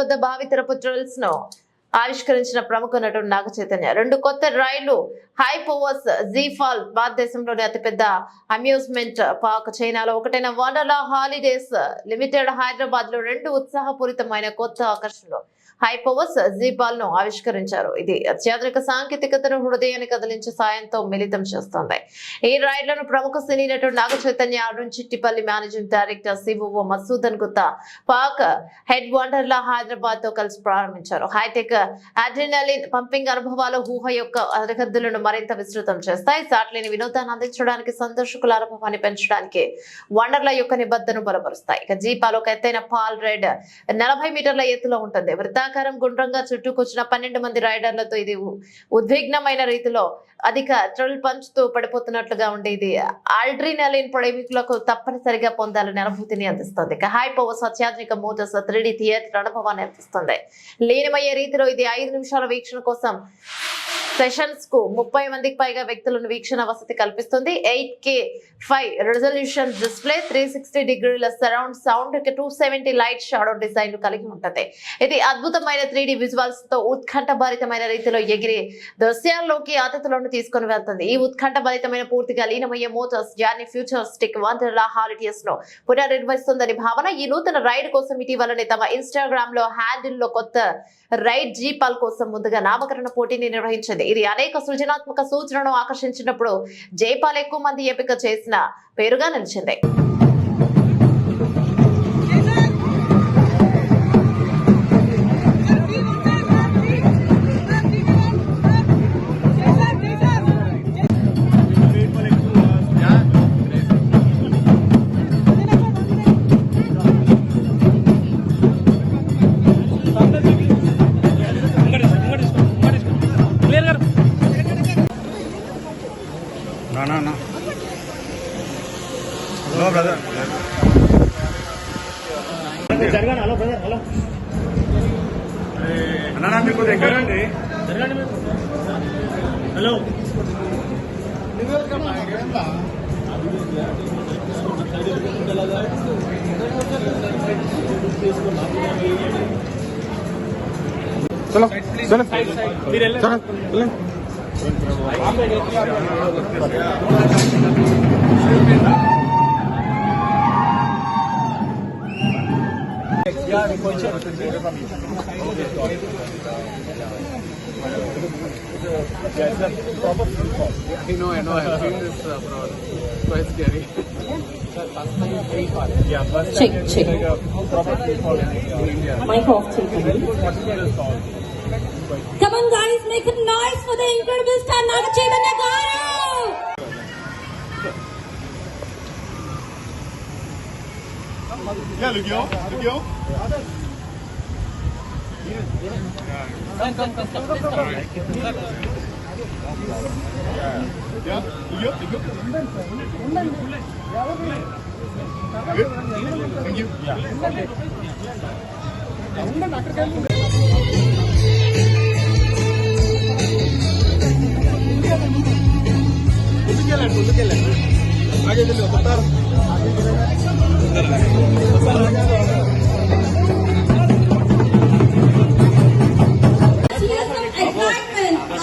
వద్ద భావితరపు ట్రైల్స్ ను ఆవిష్కరించిన ప్రముఖ నటుడు నాగ చైతన్య 2 కొత్త రైళ్లు హైపోవర్స్ జీఫాల్ భారతదేశంలోని అతిపెద్ద అమ్యూజ్మెంట్ పార్క్ చైనాలో ఒకటైన వండర్లా హాలిడేస్ లిమిటెడ్ హైదరాబాద్ లో 2 ఉత్సాహపూరితమైన కొత్త ఆకర్షణలు హైపోవర్స్ జీపాల్ ను ఆవిష్కరించారు. ఇది అత్యాధునిక సాంకేతికతను హృదయాన్ని కదిలించే సాయంతో మిళితం చేస్తోంది. ఈ రైళ్లను ప్రముఖ సినీ నటుడు Naga Chaitanya Arun Chittipalli managing director COO Madhusudhan Gutta park head Wonderla Hyderabad తో కలిసి ప్రారంభించారు. హైటెక్ అడ్రినలిన్ పంపింగ్ అనుభవాలు ఊహ యొక్క సరిహద్దులను మరింత విస్తృతం చేస్తాయి. సాట్లేని వినోదాన్ని అందించడానికి, సందర్శకుల అనుభవాన్ని పెంచడానికి వండర్లా యొక్క నిబద్ధతను బలపరుస్తాయి. ఇక జీపాల్ ఒక ఎత్తైన పాల్ రైడ్ 40 మీటర్ల ఎత్తులో ఉంటుంది. వృత్తాకారం గుండ్రంగా చుట్టుకొచ్చిన 12 మంది రైడర్లతో ఇది ఉద్విగ్నమైన రీతిలో అధిక థ్రిల్ పంచుతూ పడిపోతున్నట్లుగా ఉండేది. అడ్రినలిన్ ప్రేమికులకు తప్పనిసరిగా పొందాలని అనుభూతిని అందిస్తుంది. ఇక హై పవర్స్ అత్యాధునిక మోటార్స్ 3D థియేటర్ అనుభవాన్ని అందిస్తుంది. లీనమయ్యే రీతిలో ఇది 5 నిమిషాల వీక్షణ కోసం సెషన్స్ కు 30 మందికి పైగా వ్యక్తులను వీక్షణ వసతి కల్పిస్తుంది. 8K 5 రెజల్యూషన్ డిస్ప్లే, 360 డిగ్రీల surround sound, 270 light shadow design కలిగి ఉంటుంది. ఇది అద్భుతమైన 3D విజువల్స్ తో ఉత్కంఠభరితమైన రీతిలో ఎగిరి దృశ్యాల్లోకి అతిథులను తీసుకుని వెళ్తుంది. ఈ ఉత్కంఠభరితమైన పూర్తిగా లీనమయ్యే motors journey futuristic Wonderla holidays ను పునర్నిర్వహిస్తుందని భావన. ఈ నూతన రైడ్ కోసం ఇటీవలనే తమ ఇన్స్టాగ్రామ్ లో హ్యాండిల్ లో కొత్త రైడ్ జీపాల్ కోసం ముందుగా నామకరణ పోటీని నిర్వహించింది. ఇది అనేక సృజనాత్మక సూచనలను ఆకర్షించినప్పుడు జైపాల్ ఎక్కువ మంది ఎంపిక చేసిన పేరుగా నిలిచింది. No. Hello, brother. Hello, brother. Hello. Anna, మీకు దగ్గర అండి. హలో. చలో చలో మీరు వెళ్ళండి. I know. I've seen this abroad. Quite scary. Yeah, first check. Like a proper fall in India. Mic off, Come on, guys, make a noise for the incredible star Naga Chaitanya garu. Yeah, look yo. Come. Yeah, look yo. Good. Thank you. ముందుకెళ్ళండి ఆగే కొట్టారు.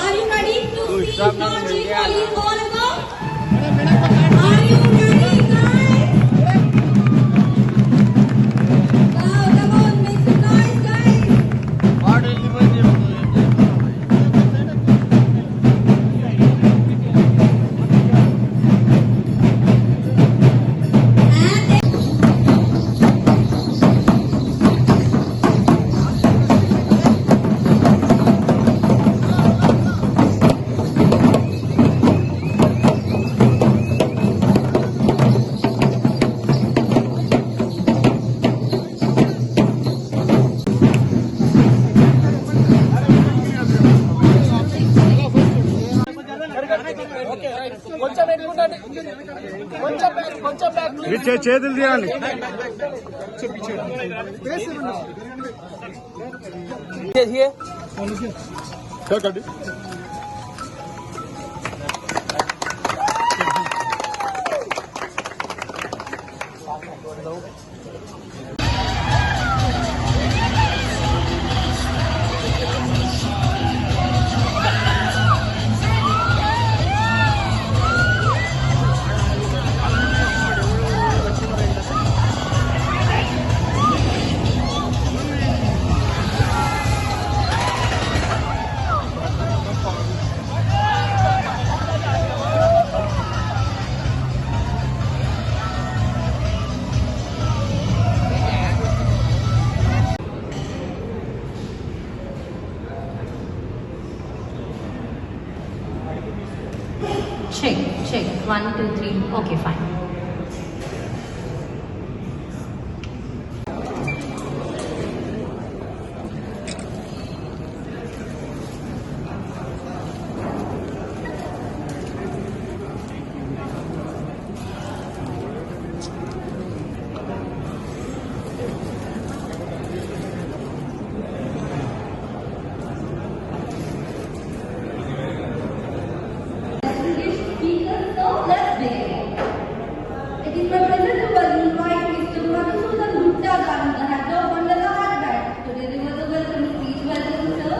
Are you ready to see Star Jaypal all about? Are you ready, guys? Come on, make some noise, guys. చేతులు తీయండి. Check. 1, 2, 3. Okay, fine. Speakers, so let's begin. It is my pleasure to invite Mr. Madhusudan Gupta Garu, the head of Wonderla Hyderabad. Today we want to welcome him. Please welcome, sir.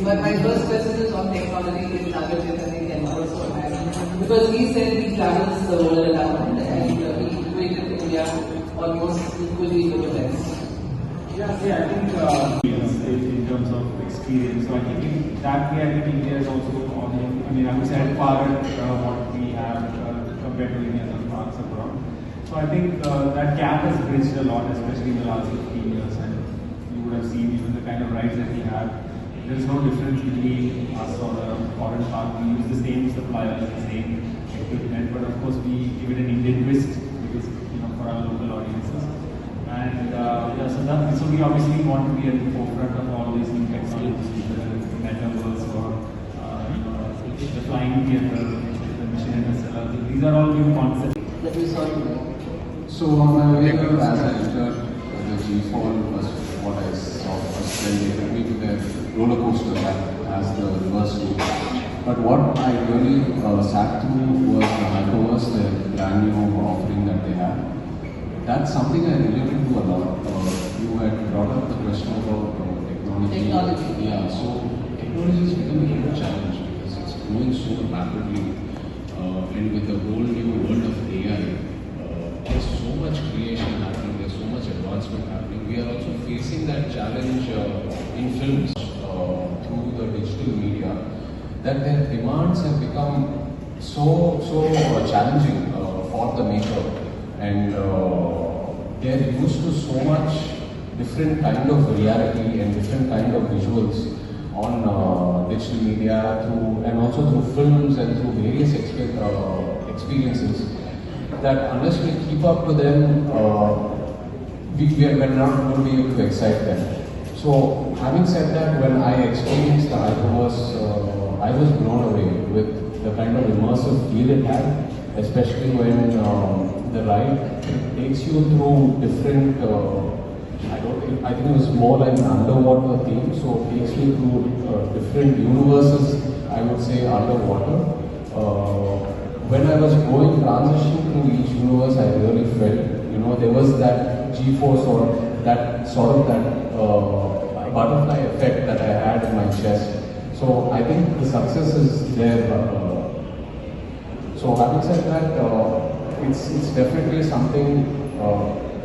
But my first question is on technology with Nagar Chaitanya can also add. Because he said he travels the world around and he equated India almost equally with the West. Yeah, I think in terms of experience. So I think in that way, I think India is also on. I mean, I would say at par with what we have compared to any other parts abroad. So I think that gap has bridged a lot, especially in the last 15 years. And you would have seen even the kind of rides that we have. There is no difference between us or a foreign park. We use the same suppliers, the same equipment, but of course we give it an Indian twist because for our local audiences. And so we obviously want to be at the forefront of all these new technologies, whether it's the metaverse or the flying theater, the mission interstellar. These are all new concepts. Let me start with that. So on my way as I entered the G4 was what I saw first, then they took me to their roller coaster that has the reverse loop. But what I really sat through was the Hyperverse, the brand new offering that they have. That's something I related to a lot. You had brought up the question about technology. Yeah, so technology is becoming a huge challenge because it's growing so rapidly. And with the whole new world of AI, there's so much creation happening, there's so much advancement happening. We are also facing that challenge in films through the digital media, that their demands have become so challenging for the maker. And they're used to so much different kind of reality and different kind of visuals on digital media and also through films and through various experiences, that unless we keep up to them, we're not going to be able to excite them. So having said that, when I experienced the Hyperverse, I was blown away with the kind of immersive feel it had, especially when the ride takes you through different, I think it was more like an underwater theme, so it takes you through different universes, I would say, underwater. When I was going transition through each universe, I really felt, there was that G-force or that sort of that butterfly effect that I had in my chest. So I think the success is there. So having said that, it's definitely something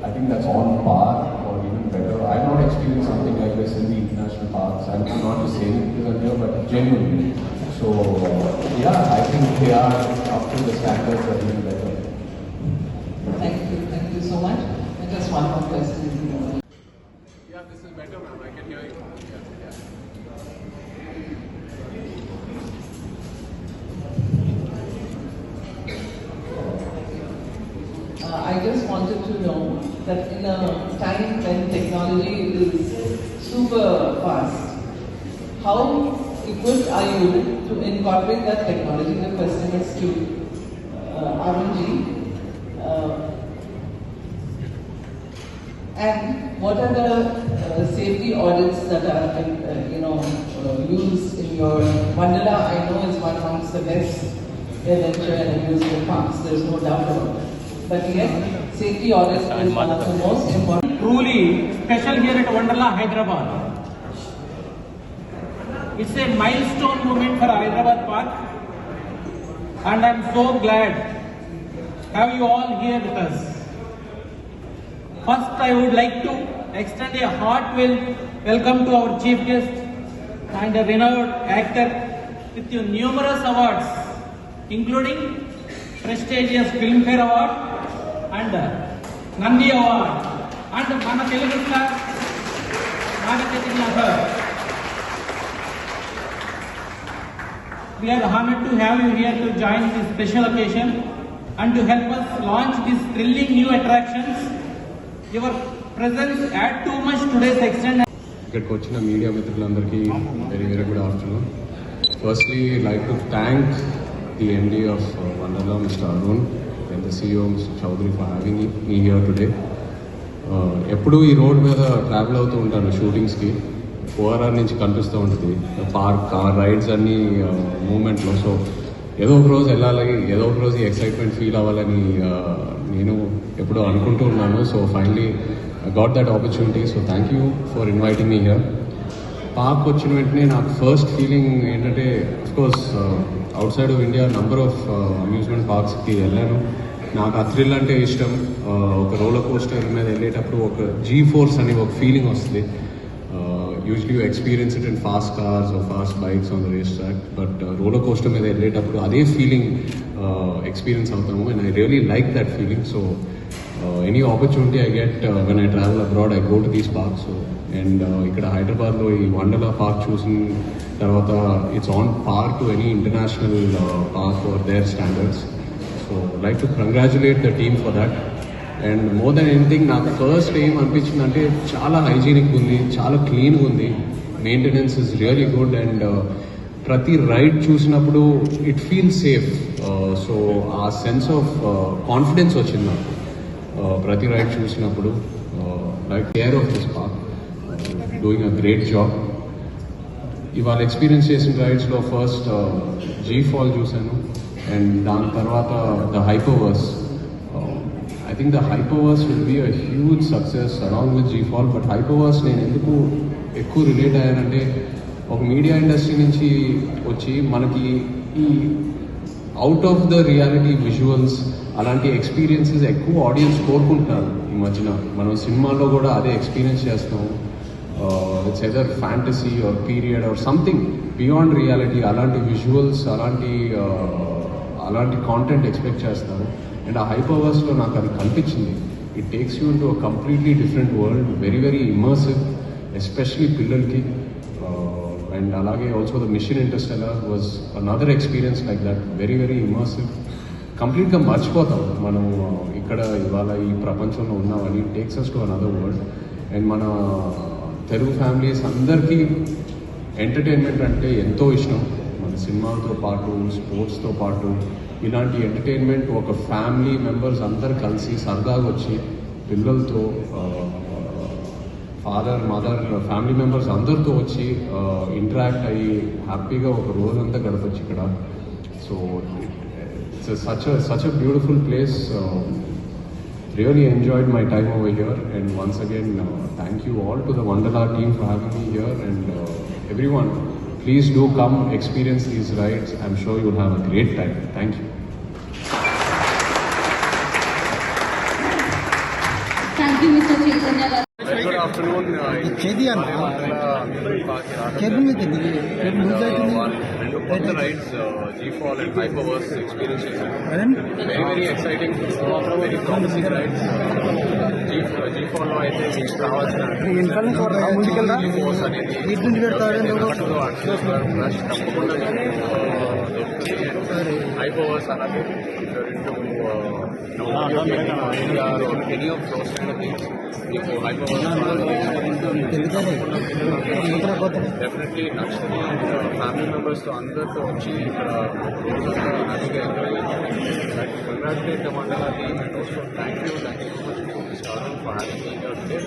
I think that's on par or even better. I've not experienced something like this in the international parks. I'm not just saying it because I'm here, but genuinely. So yeah, I think they are up to the standards or even better. Thank you so much. And just one more question. Yeah, this is better, ma'am. I can hear you. Yeah. I just wanted to know that in a time when technology is super fast, how equipped are you to incorporate that technology? The question is to Arunji. And what are the safety audits that are used in your Wonderla? I know it's one amongst the best adventure and amusement parks. There's no doubt about it. But yet, safety audits is the most important. Truly special here at Wonderla, Hyderabad. It's a milestone moment for Hyderabad Park, and I'm so glad to have you all here with us. First, I would like to extend a heartfelt welcome to our chief guest and a renowned actor with numerous awards, including prestigious Filmfare Award and Nandi Award, and Mana Telugu star Naga Chaitanya sir. We are honored to have you here to join this special occasion and to help us launch these thrilling new attractions. Your presence add too much today's extent. ఇక్కడికి వచ్చిన media మిత్రులందరికీ very very good afternoon. Firstly like to thank the MD of Wonderla mister Arun and the CEO mister Chaudhary for having me here today. ఎప్పుడూ ఈ road మీద travel అవుతూ ఉంటాను షూటింగ్స్కి. ORR నుంచి కనిపిస్తూ ఉంటుంది పార్క్ ఆ రైడ్స్ అన్నీ మూమెంట్లో. సో ఏదో ఒక రోజు వెళ్ళాలి, ఏదో ఒక రోజు ఎక్సైట్మెంట్ ఫీల్ అవ్వాలని నేను ఎప్పుడూ అనుకుంటూ ఉన్నాను. So finally I got that opportunity, so thank you for inviting me here. Park వచ్చిన వెంటనే నాకు ఫస్ట్ ఫీలింగ్ ఏంటంటే, of course outside of India number of amusement పార్క్స్కి వెళ్ళాను. నాకు ఆ థ్రిల్ అంటే ఇష్టం. ఒక రోలర్ కోస్టర్ మీద వెళ్ళేటప్పుడు ఒక జీ ఫోర్స్ అని ఒక ఫీలింగ్ వస్తుంది. Usually you experience it in fast cars or fast bikes on the race track, but roller coaster మీద వెళ్ళేటప్పుడు అదే ఫీలింగ్ ఎక్స్పీరియన్స్ అవుతాము. And I really like that feeling. So any opportunity I get when I travel abroad, I go to these parks. So, and ఇక్కడ హైదరాబాద్లో ఈ Wonderla park చూసిన తర్వాత it's on par to any international park for their standards. So like to congratulate the team for that. And more than anything నాకు first ఏం అనిపించింది అంటే చాలా హైజీనిక్ ఉంది, చాలా క్లీన్గా ఉంది, maintenance is really good. And ప్రతి రైడ్ చూసినప్పుడు ఇట్ ఫీల్ సేఫ్. సో ఆ సెన్స్ ఆఫ్ కాన్ఫిడెన్స్ వచ్చింది నాకు ప్రతి రైడ్ చూసినప్పుడు. Like care of this park, doing a great job. ఇవాళ ఎక్స్పీరియన్స్ చేసిన రైడ్స్లో ఫస్ట్ జీ ఫాల్ చూశాను, అండ్ దాని తర్వాత the Hyperverse. I think the Hyperverse will be a huge success along with G Fall. But Hyperverse నేను ఎందుకు ఎక్కువ relate అయ్యానంటే, ఒక media industry నుంచి వచ్చి మనకి ఈ out of the reality visuals అలాంటి ఎక్స్పీరియన్సెస్ ఎక్కువ ఆడియన్స్ కోరుకుంటున్నారు ఈ మధ్యన. మనం సినిమాల్లో కూడా అదే ఎక్స్పీరియన్స్ చేస్తాం. It's either fantasy or period or something beyond reality. అలాంటి విజువల్స్, అలాంటి కాంటెంట్ ఎక్స్పెక్ట్ చేస్తారు. అండ్ ఆ హైపర్వర్స్లో నాకు అది కనిపించింది. It takes you into a completely different world, very very immersive, especially పిల్లలకి. అండ్ అలాగే also the Mission Interstellar was another experience like that, very very immersive. కంప్లీట్గా మర్చిపోతాం మనం ఇక్కడ ఇవాళ ఈ ప్రపంచంలో ఉన్నామని. Takes us to another world. And మన తెలుగు ఫ్యామిలీస్ అందరికీ ఎంటర్టైన్మెంట్ అంటే ఎంతో ఇష్టం. మన సినిమాలతో పాటు, స్పోర్ట్స్తో పాటు ఇలాంటి ఎంటర్టైన్మెంట్ ఒక ఫ్యామిలీ మెంబర్స్ అందరు కలిసి సరదాగా వచ్చి పిల్లలతో, ఫాదర్, మదర్, ఫ్యామిలీ మెంబర్స్ అందరితో వచ్చి ఇంటరాక్ట్ అయ్యి హ్యాపీగా ఒక రోజంతా గడపచ్చు ఇక్కడ. So it's such a beautiful place. Really enjoyed my time over here, and once again thank you all to the Wonderla team for having me here. And everyone, please do come experience these rides. I'm sure you'll have a great time. Thank you. Thank you, Mr. Chaitanya. Very good afternoon. రెండు కొత్త rides G Fall and Hyperverse experience చేశాను. Very very exciting, very promising rides. G ఫాల్లో అయితే మీకు కావాల్సిన force అనేది rush తప్పకుండా Hyperverse అలాగే any of those kind of things మీకు హైపర్వర్స్ డెఫినెట్లీ నచ్చుతుంది. అండ్ ఫ్యామిలీ మెంబర్స్తో అందరితో వచ్చి ఇక్కడ హ్యాపీగా ఎంజాయ్ చేస్తాను. Congratulate the Wonderla team and also thank you so much to mister Arun for having me here today.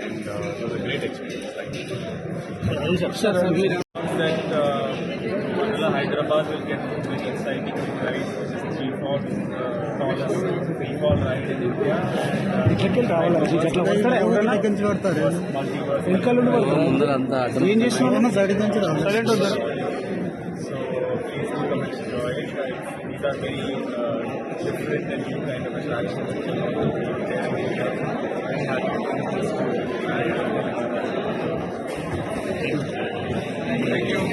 And it was a great experience. Thank you. Hyderabad will get very exciting rides. G4 tallest free-fall ride in India. So please come enjoy it. These are very different and new kind of attractions.